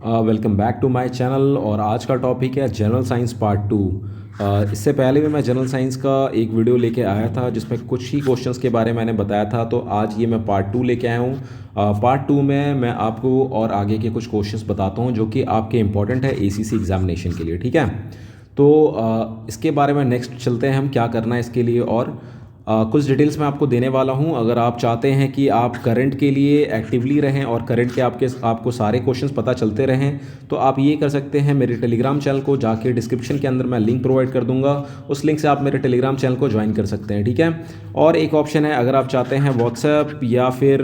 Welcome back to my channel. और आज का टॉपिक है जनरल साइंस पार्ट 2। इससे पहले भी मैं जनरल साइंस का एक वीडियो लेके आया था जिसमें कुछ ही क्वेश्चंस के बारे में मैंने बताया था। तो आज ये मैं पार्ट 2 लेके आया हूँ। पार्ट 2 में मैं आपको और आगे के कुछ क्वेश्चंस बताता हूँ जो कि आपके इंपॉर्टेंट है एसीसी एग्जामिनेशन के लिए। ठीक है, तो इसके बारे में नेक्स्ट चलते हैं हम क्या करना है इसके लिए। और कुछ डिटेल्स मैं आपको देने वाला हूं। अगर आप चाहते हैं कि आप करंट के लिए एक्टिवली रहें और करंट के आपको सारे क्वेश्चंस पता चलते रहें, तो आप ये कर सकते हैं, मेरे टेलीग्राम चैनल को जाके डिस्क्रिप्शन के अंदर मैं लिंक प्रोवाइड कर दूंगा। उस लिंक से आप मेरे टेलीग्राम चैनल को ज्वाइन कर सकते हैं। ठीक है, और एक ऑप्शन है, अगर आप चाहते हैं व्हाट्सएप या फिर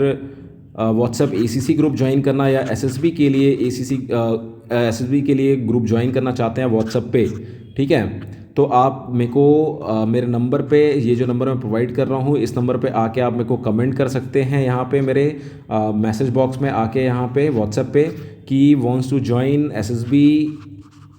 व्हाट्सएप एसीसी ग्रुप ज्वाइन करना या एसएसबी के लिए एसएसबी के लिए ग्रुप ज्वाइन करना चाहते हैं व्हाट्सएप पे, ठीक है, तो आप मेरे को मेरे नंबर पे, ये जो नंबर मैं प्रोवाइड कर रहा हूँ, इस नंबर पे आके आप मेरे को कमेंट कर सकते हैं यहाँ पे मेरे मैसेज बॉक्स में आके यहाँ पे व्हाट्सएप पे कि वांट्स टू ज्वाइन एसएसबी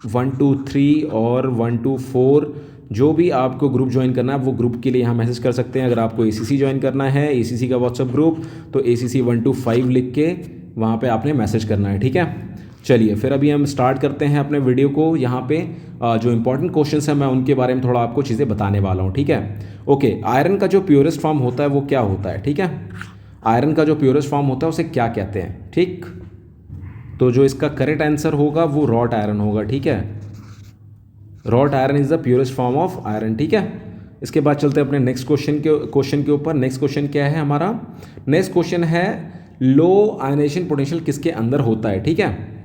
1 2 3 और 1 2 4। जो भी आपको ग्रुप ज्वाइन करना है वो ग्रुप के लिए यहाँ मैसेज कर सकते हैं। अगर आपको एसीसी ज्वाइन करना है, एसीसी का व्हाट्सएप ग्रुप, तो एसीसी 1 2 5 लिख के वहाँ पे आपने मैसेज करना है। ठीक है, चलिए फिर अभी हम स्टार्ट करते हैं अपने वीडियो को। यहाँ पे जो इंपॉर्टेंट क्वेश्चंस हैं मैं उनके बारे में थोड़ा आपको चीज़ें बताने वाला हूँ। ठीक है, ओके। आयरन का जो प्योरेस्ट फॉर्म होता है वो क्या होता है? ठीक है, आयरन का जो प्योरेस्ट फॉर्म होता है उसे क्या कहते हैं? ठीक, तो जो इसका करेक्ट आंसर होगा वो रॉट आयरन होगा। ठीक है, wrought iron is the purest form of iron. ठीक है, इसके बाद चलते हैं अपने नेक्स्ट क्वेश्चन के ऊपर। नेक्स्ट क्वेश्चन क्या है हमारा? नेक्स्ट क्वेश्चन है लो आयनाइजेशन पोटेंशियल किसके अंदर होता है? ठीक है,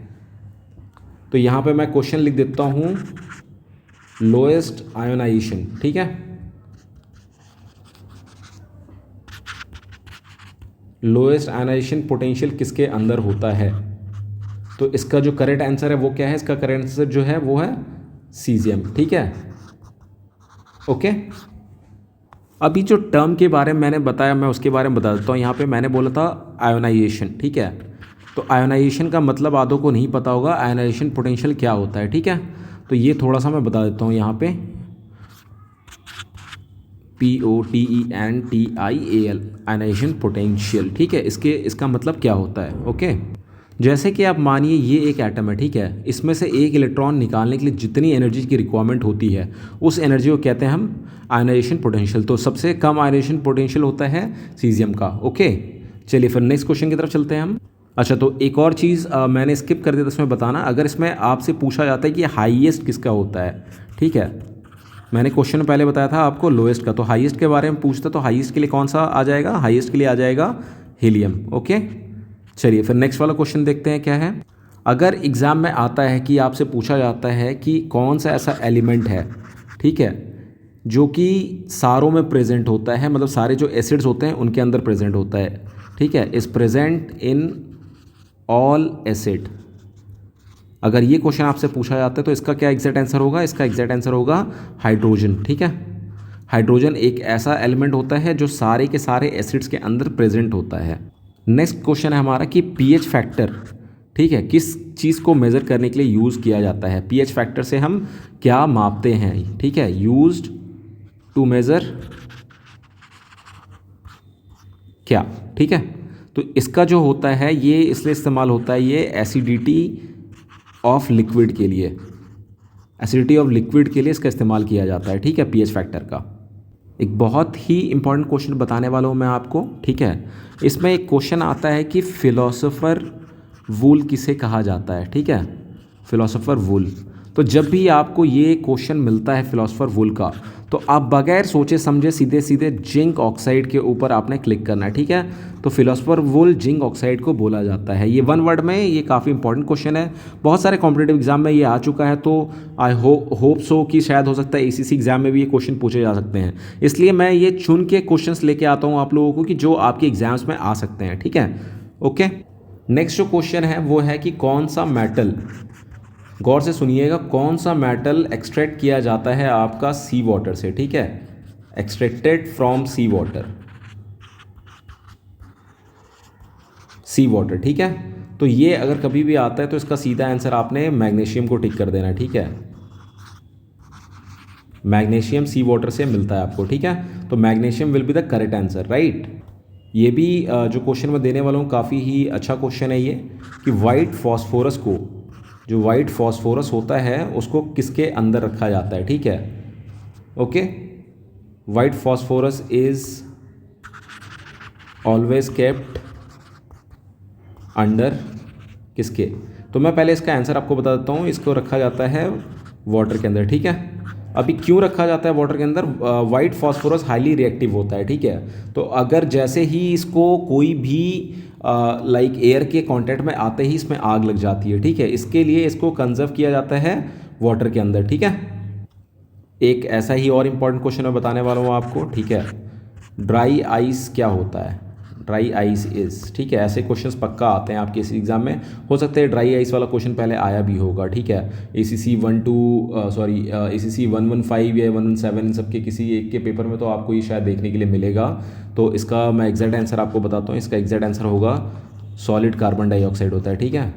तो यहां पे मैं क्वेश्चन लिख देता हूं, लोएस्ट आयोनाइजेशन। ठीक है, लोएस्ट आयोनाइजेशन पोटेंशियल किसके अंदर होता है? तो इसका जो करेक्ट आंसर है वो क्या है? इसका करेक्ट आंसर जो है वो है सीजियम। ठीक है, ओके। अभी जो टर्म के बारे में मैंने बताया मैं उसके बारे में बता देता हूँ। यहाँ पे मैंने बोला था आयोनाइजेशन। ठीक है, तो आयोनाइजेशन का मतलब आधों को नहीं पता होगा आयोनाइजेशन पोटेंशियल क्या होता है। ठीक है, तो ये थोड़ा सा मैं बता देता हूँ यहाँ पे, POTENTIAL आयोनाइजेशन पोटेंशियल। ठीक है, इसका मतलब क्या होता है? ओके, जैसे कि आप मानिए ये एक एटम है। ठीक है, इसमें से एक इलेक्ट्रॉन निकालने के लिए जितनी एनर्जी की रिक्वायरमेंट होती है उस एनर्जी को कहते हैं हम आयोनाइजेशन पोटेंशियल। तो सबसे कम आयोनाइजेशन पोटेंशियल होता है सीजियम का। ओके, चलिए फिर नेक्स्ट क्वेश्चन की तरफ चलते हैं हम। अच्छा, तो एक और चीज़ मैंने स्किप कर दिया था इसमें बताना। अगर इसमें आपसे पूछा जाता है कि हाईएस्ट किसका होता है, ठीक है, मैंने क्वेश्चन में पहले बताया था आपको लोएस्ट का, तो हाईएस्ट के बारे में पूछता तो हाईएस्ट के लिए कौन सा आ जाएगा? हाईएस्ट के लिए आ जाएगा हीलियम। ओके, चलिए फिर नेक्स्ट वाला क्वेश्चन देखते हैं क्या है। अगर एग्ज़ाम में आता है कि आपसे पूछा जाता है कि कौन सा ऐसा एलिमेंट है, ठीक है, जो कि सारों में प्रेजेंट होता है, मतलब सारे जो एसिड्स होते हैं उनके अंदर प्रेजेंट होता है, ठीक है, is present in all acid. अगर ये क्वेश्चन आपसे पूछा जाता है तो इसका क्या एग्जैक्ट आंसर होगा? इसका एग्जैक्ट आंसर होगा हाइड्रोजन। ठीक है, हाइड्रोजन एक ऐसा एलिमेंट होता है जो सारे के सारे एसिड्स के अंदर प्रेजेंट होता है। नेक्स्ट क्वेश्चन है हमारा कि पीएच फैक्टर, ठीक है, किस चीज़ को मेज़र करने के लिए यूज़ किया जाता है? पीएच फैक्टर से हम क्या मापते हैं? ठीक है, यूज्ड टू मेज़र क्या? ठीक है, तो इसका जो होता है ये इसलिए इस्तेमाल होता है, ये एसिडिटी ऑफ लिक्विड के लिए, एसिडिटी ऑफ लिक्विड के लिए इसका इस्तेमाल किया जाता है। ठीक है, पीएच फैक्टर का एक बहुत ही इंपॉर्टेंट क्वेश्चन बताने वाला हूँ मैं आपको। ठीक है, इसमें एक क्वेश्चन आता है कि फिलोसोफर वूल किसे कहा जाता है? ठीक है, फिलोसोफर वूल। तो जब भी आपको ये क्वेश्चन मिलता है फिलोसोफर वूल का, तो आप बगैर सोचे समझे सीधे सीधे जिंक ऑक्साइड के ऊपर आपने क्लिक करना है। ठीक है, तो फिलोसोफर वूल जिंक ऑक्साइड को बोला जाता है। ये वन वर्ड में, ये काफ़ी इंपॉर्टेंट क्वेश्चन है, बहुत सारे कॉम्पिटेटिव एग्जाम में ये आ चुका है। तो आई होप सो कि शायद हो सकता है एसीसी एग्जाम में भी ये क्वेश्चन पूछे जा सकते हैं। इसलिए मैं ये चुन के क्वेश्चंस लेके आता हूँ आप लोगों को कि जो आपके एग्जाम्स में आ सकते हैं। ठीक है, ओके। नेक्स्ट जो क्वेश्चन है वो है कि कौन सा मेटल, गौर से सुनिएगा, कौन सा मेटल एक्सट्रैक्ट किया जाता है आपका सी वाटर से? ठीक है, extracted from sea water, sea water. ठीक है, तो ये अगर कभी भी आता है तो इसका सीधा आंसर आपने मैग्नीशियम को टिक कर देना। ठीक है, मैग्नीशियम सी वाटर से मिलता है आपको। ठीक है, तो magnesium will be the correct answer, right. ये भी जो क्वेश्चन मैं देने वाला हूँ काफ़ी ही अच्छा क्वेश्चन है ये, कि वाइट फॉस्फोरस को जो वाइट फॉस्फोरस होता है उसको किसके अंदर रखा जाता है, ठीक है। Okay, white phosphorus is always kept under किसके। तो मैं पहले इसका आंसर आपको बता देता हूँ, इसको रखा जाता है वाटर के अंदर, ठीक है। अभी क्यों रखा जाता है वाटर के अंदर, वाइट फॉस्फोरस हाईली रिएक्टिव होता है, ठीक है। तो अगर जैसे ही इसको कोई भी लाइक एयर के कांटेक्ट में आते ही इसमें आग लग जाती है, ठीक है। इसके लिए इसको कंजर्व किया जाता है वाटर के अंदर, ठीक है। एक ऐसा ही और इम्पॉर्टेंट क्वेश्चन मैं बताने वाला हूँ आपको, ठीक है। ड्राई आइस क्या होता है, ड्राई आइस इज, ठीक है। ऐसे क्वेश्चंस पक्का आते हैं आपके इस एग्जाम में, हो सकता है ड्राई आइस वाला क्वेश्चन पहले आया भी होगा, ठीक है। ACC 115 या 117 इन सब के किसी एक के पेपर में तो आपको ये शायद देखने के लिए मिलेगा। तो इसका मैं एग्जैक्ट आंसर आपको बताता हूँ, इसका एग्जैक्ट आंसर होगा सॉलिड कार्बन डाइऑक्साइड होता है, ठीक है।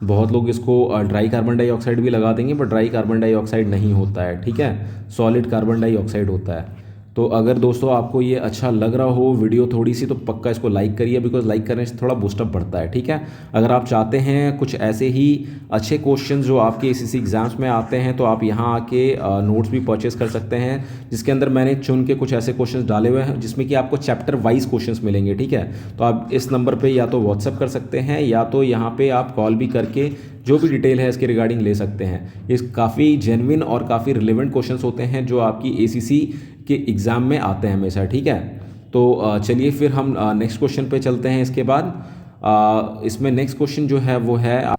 बहुत लोग इसको ड्राई कार्बन डाइऑक्साइड भी लगा देंगे, बट ड्राई कार्बन डाइऑक्साइड नहीं होता है, ठीक है। सॉलिड कार्बन डाइऑक्साइड होता है। तो अगर दोस्तों आपको ये अच्छा लग रहा हो वीडियो थोड़ी सी, तो पक्का इसको लाइक करिए, बिकॉज लाइक करने से थोड़ा बूस्टअप बढ़ता है, ठीक है। अगर आप चाहते हैं कुछ ऐसे ही अच्छे क्वेश्चन जो आपके ACC एग्जाम्स में आते हैं, तो आप यहाँ आके नोट्स भी परचेस कर सकते हैं, जिसके अंदर मैंने चुन के कुछ ऐसे क्वेश्चन डाले हुए हैं जिसमें कि आपको चैप्टर वाइज क्वेश्चन मिलेंगे, ठीक है। तो आप इस नंबर पर या तो व्हाट्सअप कर सकते हैं या तो यहाँ पर आप कॉल भी करके जो भी डिटेल है इसके रिगार्डिंग ले सकते हैं। ये काफ़ी जेन्युइन और काफ़ी रिलेवेंट क्वेश्चंस होते हैं जो आपकी ACC के एग्ज़ाम में आते हैं हमेशा, ठीक है। तो चलिए फिर हम नेक्स्ट क्वेश्चन पे चलते हैं। इसके बाद इसमें नेक्स्ट क्वेश्चन जो है वो है,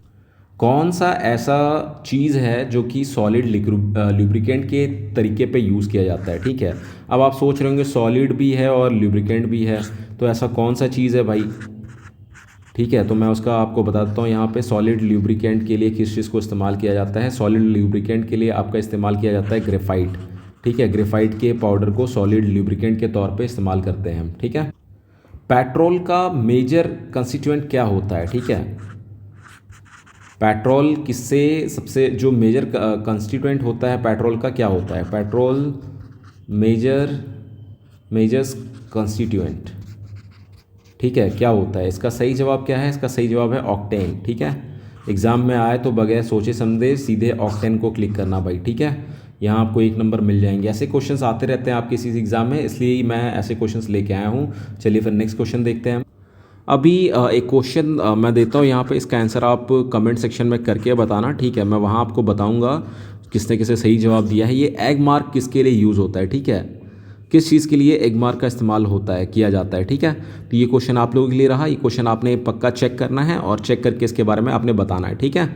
कौन सा ऐसा चीज़ है जो कि सॉलिड लुब्रिकेंट के तरीके पे यूज़ किया जाता है, ठीक है। अब आप सोच रहे होंगे सॉलिड भी है और लुब्रिकेंट भी है, तो ऐसा कौन सा चीज़ है भाई, ठीक है। तो मैं उसका आपको बता देता हूँ यहाँ पे। सॉलिड लुब्रिकेंट के लिए किस चीज़ को इस्तेमाल किया जाता है, सॉलिड लुब्रिकेंट के लिए आपका इस्तेमाल किया जाता है ग्रेफाइट, ठीक है। ग्रेफाइट के पाउडर को सॉलिड लुब्रिकेंट के तौर पे इस्तेमाल करते हैं हम, ठीक है। पेट्रोल का मेजर कंस्टिट्यूएंट क्या होता है, ठीक है। पेट्रोल किससे सबसे जो मेजर कंस्टिट्यूएंट होता है पेट्रोल का, क्या होता है, पेट्रोल मेजर्स कंस्टिट्यूएंट, ठीक है, क्या होता है। इसका सही जवाब क्या है, इसका सही जवाब है ऑक्टेन, ठीक है। एग्ज़ाम में आए तो बगैर सोचे समझे सीधे ऑक्टेन को क्लिक करना भाई, ठीक है। यहाँ आपको 1 नंबर मिल जाएंगे। ऐसे क्वेश्चंस आते रहते हैं आपके इसी एग्ज़ाम में, इसलिए मैं ऐसे क्वेश्चंस लेके आया हूँ। चलिए फिर नेक्स्ट क्वेश्चन देखते हैं। अभी एक क्वेश्चन मैं देता हूँ यहाँ पे, इसका आंसर आप कमेंट सेक्शन में करके बताना, ठीक है। मैं वहाँ आपको बताऊँगा किसने किसे सही जवाब दिया है। ये एग मार्क किसके लिए यूज़ होता है, ठीक है, किस चीज़ के लिए एग मार्क का इस्तेमाल होता है, किया जाता है, ठीक है। तो ये क्वेश्चन आप लोगों के लिए रहा, ये क्वेश्चन आपने पक्का चेक करना है और चेक करके इसके बारे में आपने बताना है, ठीक है।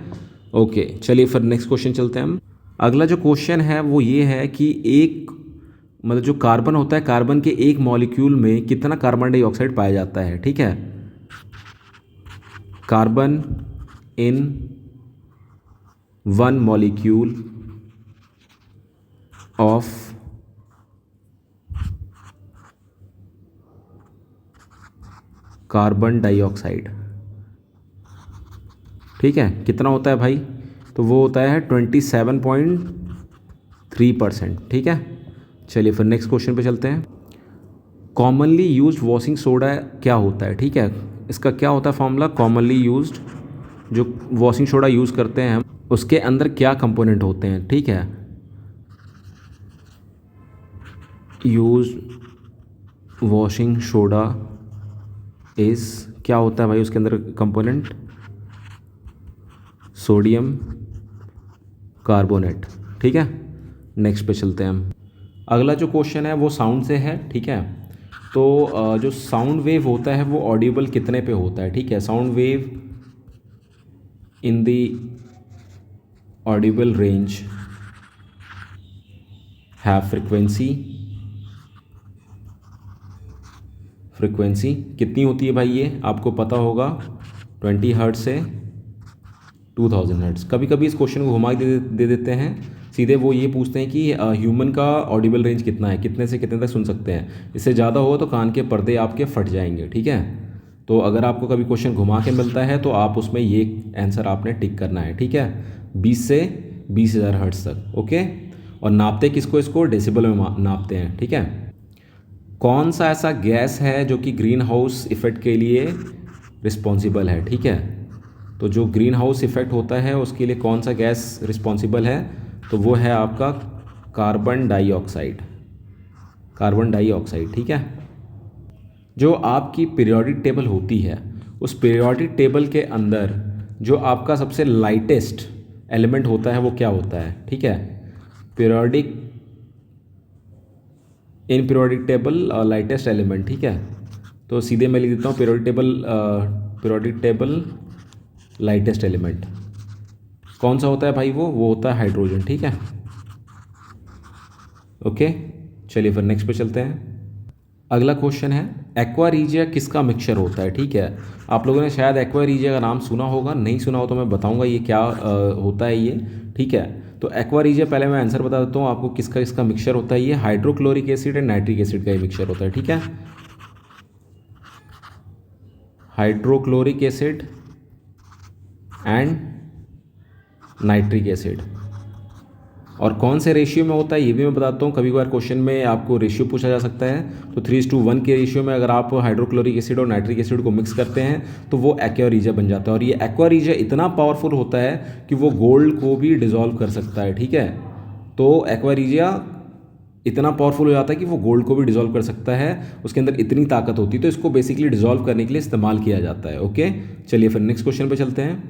ओके, चलिए फिर नेक्स्ट क्वेश्चन चलते हैं हम। अगला जो क्वेश्चन है वो ये है कि एक मतलब जो कार्बन होता है, कार्बन के एक मॉलिक्यूल में कितना कार्बन डाइऑक्साइड पाया जाता है, ठीक है। Carbon in 1 molecule of carbon dioxide, ठीक है, कितना होता है भाई, तो वो होता है 27.3%, ठीक है। चलिए फिर नेक्स्ट क्वेश्चन पे चलते हैं। कॉमनली यूज्ड वॉशिंग सोडा क्या होता है, ठीक है। इसका क्या होता है फॉर्मूला, कॉमनली यूज्ड जो वॉशिंग सोडा यूज़ करते हैं हम, उसके अंदर क्या कंपोनेंट होते हैं, ठीक है। यूज वॉशिंग सोडा इज़, क्या होता है भाई उसके अंदर कंपोनेंट, सोडियम कार्बोनेट, ठीक है। नेक्स्ट पे चलते हैं हम। अगला जो क्वेश्चन है वो साउंड से है, ठीक है। तो जो साउंड वेव होता है वो ऑडिबल कितने पे होता है, ठीक है। Sound wave in the Audible range have frequency कितनी होती है भाई, ये आपको पता होगा 20 हर्ट्ज से 2000 हर्ट्ज। कभी कभी इस क्वेश्चन को घुमा दे देते हैं, सीधे वो ये पूछते हैं कि ह्यूमन का ऑडिबल रेंज कितना है, कितने से कितने तक सुन सकते हैं। इससे ज़्यादा हो तो कान के पर्दे आपके फट जाएंगे, ठीक है। तो अगर आपको कभी क्वेश्चन घुमा के मिलता है तो आप उसमें ये आंसर आपने टिक करना है, ठीक है। 20 से 20,000 हर्ट्ज तक, ओके। और नापते किसको, इसको डेसिबल में नापते हैं, ठीक है। कौन सा ऐसा गैस है जो कि ग्रीन हाउस इफेक्ट के लिए रिस्पॉन्सिबल है, ठीक है। तो जो ग्रीन हाउस इफ़ेक्ट होता है उसके लिए कौन सा गैस रिस्पॉन्सिबल है, तो वो है आपका कार्बन डाइऑक्साइड। कार्बन डाइऑक्साइड, ठीक है। जो आपकी पीरियोडिक टेबल होती है, उस पीरियोडिक टेबल के अंदर जो आपका सबसे लाइटेस्ट एलिमेंट होता है वो क्या होता है, ठीक है। Periodic, in periodic table lightest element, ठीक है। तो सीधे मैं लिख देता हूँ पीरियोडिक टेबल लाइटेस्ट एलिमेंट कौन सा होता है भाई, वो होता है हाइड्रोजन, ठीक है। ओके, चलिए फिर नेक्स्ट पे चलते हैं। अगला क्वेश्चन है एक्वा रीजिया किसका मिक्सचर होता है, ठीक है। आप लोगों ने शायद एक्वा रीजिया का नाम सुना होगा, नहीं सुना हो तो मैं बताऊंगा ये क्या होता है ये, ठीक है। तो एक्वा रीजिया, पहले मैं आंसर बता देता हूँ आपको किसका इसका मिक्सचर होता है। ये hydrochloric acid and nitric acid का ये मिक्सचर होता है, ठीक है। Hydrochloric acid and nitric acid, और कौन से रेशियो में होता है ये भी मैं बताता हूँ। कभी कभार क्वेश्चन में आपको रेशियो पूछा जा सकता है, तो 3:1 के रेशियो में अगर आप हाइड्रोक्लोरिक एसिड और नाइट्रिक एसिड को मिक्स करते हैं तो वो एक्वा रीजिया बन जाता है। और ये एक्वा रीजिया इतना पावरफुल होता है कि वो गोल्ड को भी डिजॉल्व कर सकता है, ठीक है। तो एक्वा रीजिया इतना पावरफुल हो जाता है कि वो गोल्ड को भी डिजॉल्व कर सकता है, उसके अंदर इतनी ताकत होती है। तो इसको बेसिकली डिजॉल्व करने के लिए इस्तेमाल किया जाता है। ओके, चलिए फिर नेक्स्ट क्वेश्चन पे चलते हैं।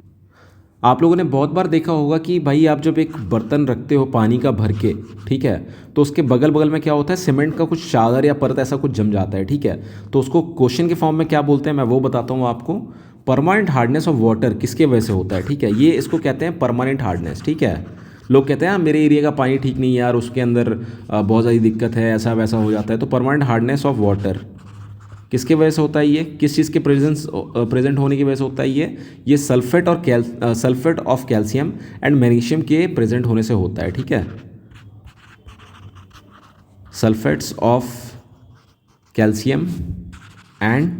आप लोगों ने बहुत बार देखा होगा कि भाई आप जब एक बर्तन रखते हो पानी का भर के, ठीक है, तो उसके बगल बगल में क्या होता है, सीमेंट का कुछ चादर या परत ऐसा कुछ जम जाता है, ठीक है। तो उसको क्वेश्चन के फॉर्म में क्या बोलते हैं मैं वो बताता हूँ आपको। परमानेंट हार्डनेस ऑफ वाटर किसके वजह से होता है, ठीक है। ये इसको कहते हैं परमानेंट हार्डनेस, ठीक है। लोग कहते हैं मेरे एरिया का पानी ठीक नहीं है यार, उसके अंदर बहुत ज़्यादा दिक्कत है, ऐसा वैसा हो जाता है। तो परमानेंट हार्डनेस ऑफ वाटर किसके वजह से होता है, ये किस चीज़ के प्रेजेंट होने की वजह से होता है, ये sulphate of calcium and magnesium के प्रेजेंट होने से होता है, ठीक है। Sulphates of calcium and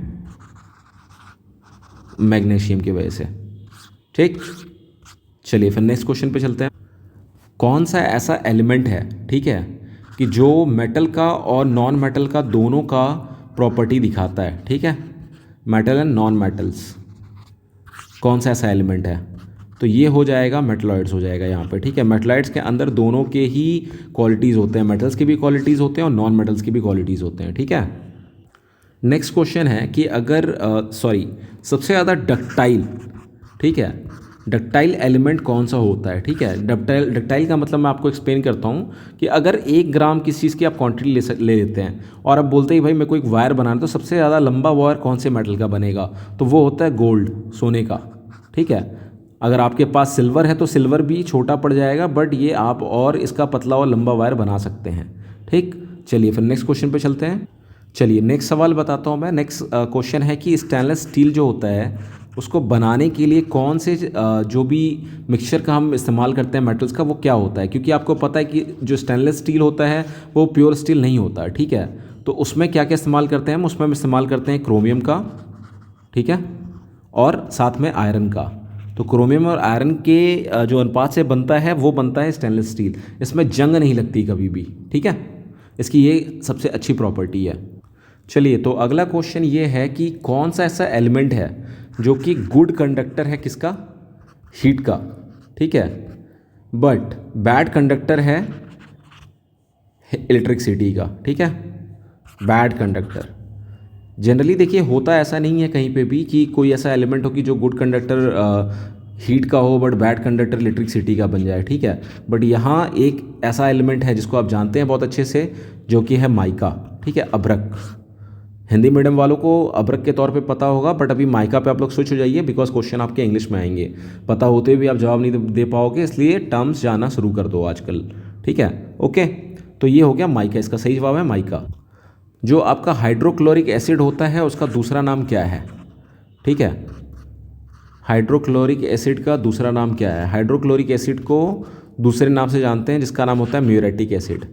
magnesium की वजह से, ठीक। चलिए फिर नेक्स्ट क्वेश्चन पे चलते हैं। कौन सा ऐसा एलिमेंट है, ठीक है, कि जो मेटल का और नॉन मेटल का दोनों का प्रॉपर्टी दिखाता है, ठीक है। मेटल एंड नॉन मेटल्स, कौन सा ऐसा एलिमेंट है, तो ये हो जाएगा मेटलॉइड्स हो जाएगा यहाँ पे, ठीक है। मेटलॉइड्स के अंदर दोनों के ही क्वालिटीज़ होते हैं, मेटल्स की भी क्वालिटीज़ होते हैं और नॉन मेटल्स की भी क्वालिटीज़ होते हैं, ठीक है। नेक्स्ट क्वेश्चन है कि अगर सबसे ज़्यादा डक्टाइल, ठीक है, डक्टाइल एलिमेंट कौन सा होता है, ठीक है। डक्टाइल का मतलब मैं आपको एक्सप्लेन करता हूँ कि अगर 1 ग्राम किसी चीज़ की आप क्वांटिटी ले लेते हैं और अब बोलते हैं भाई मेरे को एक वायर बनाना है, तो सबसे ज़्यादा लंबा वायर कौन से मेटल का बनेगा, तो वो होता है गोल्ड, सोने का, ठीक है। अगर आपके पास सिल्वर है तो सिल्वर भी छोटा पड़ जाएगा, बट ये आप और इसका पतला और लंबा वायर बना सकते हैं, ठीक। चलिए फिर नेक्स्ट क्वेश्चन पे चलते हैं। चलिए नेक्स्ट सवाल बताता हूँ मैं। नेक्स्ट क्वेश्चन है कि स्टेनलेस स्टील जो होता है उसको बनाने के लिए कौन से जो भी मिक्सचर का हम इस्तेमाल करते हैं मेटल्स का, वो क्या होता है। क्योंकि आपको पता है कि जो स्टेनलेस स्टील होता है वो प्योर स्टील नहीं होता, ठीक है। तो उसमें क्या क्या इस्तेमाल करते हैं हम, उसमें हम इस्तेमाल करते हैं क्रोमियम का, ठीक है, और साथ में आयरन का। तो क्रोमियम और आयरन के जो अनुपात से बनता है वो बनता है स्टेनलेस स्टील। इसमें जंग नहीं लगती कभी भी, ठीक है, इसकी ये सबसे अच्छी प्रॉपर्टी है। चलिए तो अगला क्वेश्चन ये है कि कौन सा ऐसा एलिमेंट है जो कि गुड कंडक्टर है किसका, हीट का, ठीक है, बट बैड कंडक्टर है इलेक्ट्रिसिटी का, ठीक है। बैड कंडक्टर जनरली देखिए होता ऐसा नहीं है कहीं पे भी कि कोई ऐसा एलिमेंट हो कि जो गुड कंडक्टर हीट का हो बट बैड कंडक्टर इलेक्ट्रिसिटी का बन जाए, ठीक है। बट यहाँ एक ऐसा एलिमेंट है जिसको आप जानते हैं बहुत अच्छे से, जो कि है माइका, ठीक है, अभ्रक। हिंदी मीडियम वालों को अभ्रक के तौर पे पता होगा, बट अभी माइका पे आप लोग स्विच हो जाइए, बिकॉज क्वेश्चन आपके इंग्लिश में आएंगे। पता होते भी आप जवाब नहीं दे पाओगे, इसलिए टर्म्स जाना शुरू कर दो आजकल, ठीक है। ओके, तो ये हो गया माइका, इसका सही जवाब है माइका। जो आपका हाइड्रोक्लोरिक एसिड होता है उसका दूसरा नाम क्या है, ठीक है। हाइड्रोक्लोरिक एसिड का दूसरा नाम क्या है। हाइड्रोक्लोरिक एसिड को दूसरे नाम से जानते हैं जिसका नाम होता है म्यूरेटिक एसिड।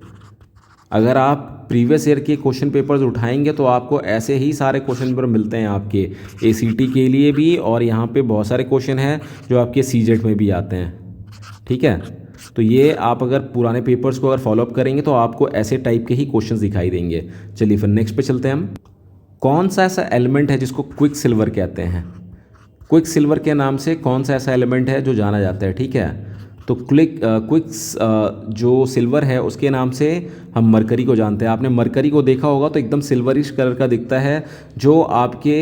अगर आप प्रीवियस ईयर के क्वेश्चन पेपर्स उठाएंगे तो आपको ऐसे ही सारे क्वेश्चन पेपर मिलते हैं आपके ACT के लिए भी, और यहाँ पे बहुत सारे क्वेश्चन हैं जो आपके CJET में भी आते हैं, ठीक है। तो ये आप अगर पुराने पेपर्स को अगर फॉलोअप करेंगे तो आपको ऐसे टाइप के ही क्वेश्चंस दिखाई देंगे। चलिए फिर नेक्स्ट पे चलते हैं हम। कौन सा ऐसा एलिमेंट है जिसको क्विक सिल्वर कहते हैं, क्विक सिल्वर के नाम से कौन सा ऐसा एलिमेंट है जो जाना जाता है, ठीक है। तो जो सिल्वर है उसके नाम से हम मरकरी को जानते हैं। आपने मरकरी को देखा होगा तो एकदम सिल्वरिश कलर का दिखता है, जो आपके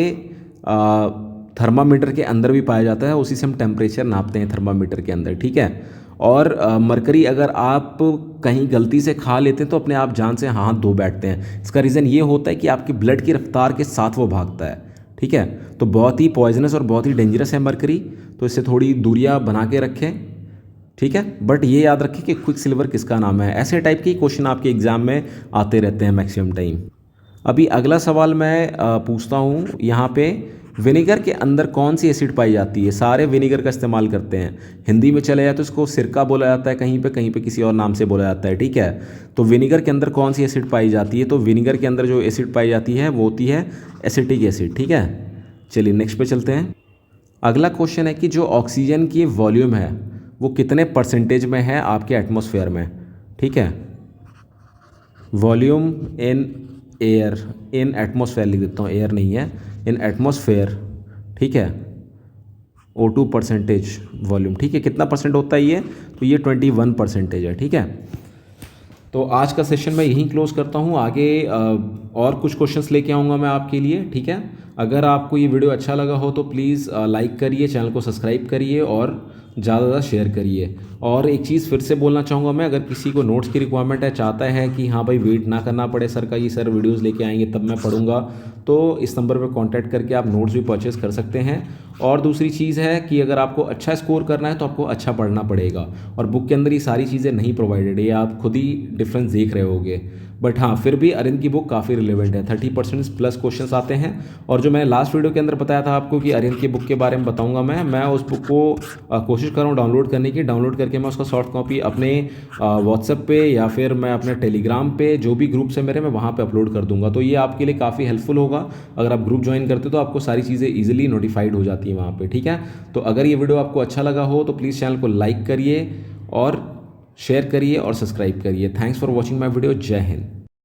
थर्मामीटर के अंदर भी पाया जाता है। उसी से हम टेम्परेचर नापते हैं थर्मामीटर के अंदर, ठीक है। और मरकरी अगर आप कहीं गलती से खा लेते हैं तो अपने आप जान से हाथ धो बैठते हैं। इसका रीज़न ये होता है कि आपकी ब्लड की रफ्तार के साथ वो भागता है, ठीक है। तो बहुत ही पॉइजनस और बहुत ही डेंजरस है मरकरी, तो इससे थोड़ी दूरियां बना के रखें, ठीक है। बट ये याद रखें कि क्विक सिल्वर किसका नाम है। ऐसे टाइप के क्वेश्चन आपके एग्जाम में आते रहते हैं मैक्सिमम टाइम। अभी अगला सवाल मैं पूछता हूँ यहाँ पे, विनेगर के अंदर कौन सी एसिड पाई जाती है। सारे विनेगर का इस्तेमाल करते हैं। हिंदी में चले जाए तो इसको सिरका बोला जाता है, कहीं पे किसी और नाम से बोला जाता है, ठीक है। तो विनेगर के अंदर कौन सी एसिड पाई जाती है, तो विनेगर के अंदर जो एसिड पाई जाती है वो होती है एसिटिक एसिड, ठीक है। चलिए नेक्स्ट पे चलते हैं। अगला क्वेश्चन है कि जो ऑक्सीजन की वॉल्यूम है वो कितने परसेंटेज में है आपके एटमॉस्फेयर में, ठीक है। Volume in air, in atmosphere लिख देता हूँ, एयर नहीं है, इन एटमॉस्फेयर, ठीक है। O2 परसेंटेज वॉल्यूम, ठीक है। कितना परसेंट होता है ये, तो ये 21% है, ठीक है। तो आज का सेशन मैं यहीं क्लोज करता हूँ। आगे और कुछ क्वेश्चंस लेके आऊँगा मैं आपके लिए, ठीक है। अगर आपको ये वीडियो अच्छा लगा हो तो प्लीज़ लाइक करिए, चैनल को सब्सक्राइब करिए और ज़्यादा शेयर करिए। और एक चीज़ फिर से बोलना चाहूँगा मैं, अगर किसी को नोट्स की रिक्वायरमेंट है, चाहता है कि हाँ भाई वेट ना करना पड़े सर का, ये सर वीडियोस लेके आएंगे तब मैं पढ़ूंगा, तो इस नंबर पर कांटेक्ट करके आप नोट्स भी परचेज़ कर सकते हैं। और दूसरी चीज़ है कि अगर आपको अच्छा स्कोर करना है तो आपको अच्छा पढ़ना पड़ेगा, और बुक के अंदर ये सारी चीज़ें नहीं प्रोवाइडेड है, ये आप खुद ही डिफरेंस देख रहे होगे। बट हाँ, फिर भी अरिंद की बुक काफ़ी रिलेवेंट है, 30% प्लस क्वेश्चंस आते हैं। और जो मैंने लास्ट वीडियो के अंदर बताया था आपको कि अरिंद की बुक के बारे में बताऊंगा मैं उस बुक को कोशिश कर रहा हूँ डाउनलोड करने की। डाउनलोड करके मैं उसका सॉफ्ट कॉपी अपने व्हाट्सएप पे या फिर मैं अपने टेलीग्राम पे, जो भी ग्रुप्स है मेरे, मैं वहाँ पे अपलोड कर दूंगा। तो ये आपके लिए काफ़ी हेल्पफुल होगा। अगर आप ग्रुप ज्वाइन करते हो तो आपको सारी चीज़ें ईजिली नोटिफाइड हो जाती हैं वहाँ पर, ठीक है। तो अगर ये वीडियो आपको अच्छा लगा हो तो प्लीज़ चैनल को लाइक करिए और शेयर करिए और सब्सक्राइब करिए। Thanks for watching my video. जय हिंद।